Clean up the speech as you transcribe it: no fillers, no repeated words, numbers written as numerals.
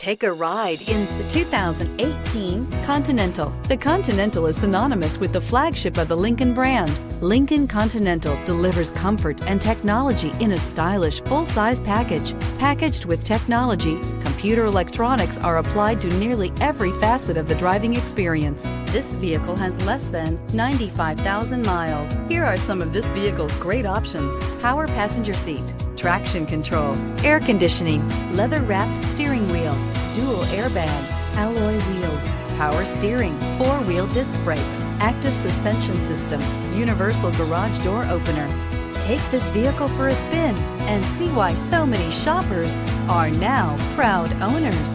Take a ride in the 2018 Continental. The Continental is synonymous with the flagship of the Lincoln brand. Lincoln Continental delivers comfort and technology in a stylish, full-size package. Packaged with technology, computer electronics are applied to nearly every facet of the driving experience. This vehicle has less than 95,000 miles. Here are some of this vehicle's great options: power passenger seat, traction control, air conditioning, leather-wrapped steering wheel, dual airbags, alloy wheels, power steering, four-wheel disc brakes, active suspension system, universal garage door opener. Take this vehicle for a spin and see why so many shoppers are now proud owners.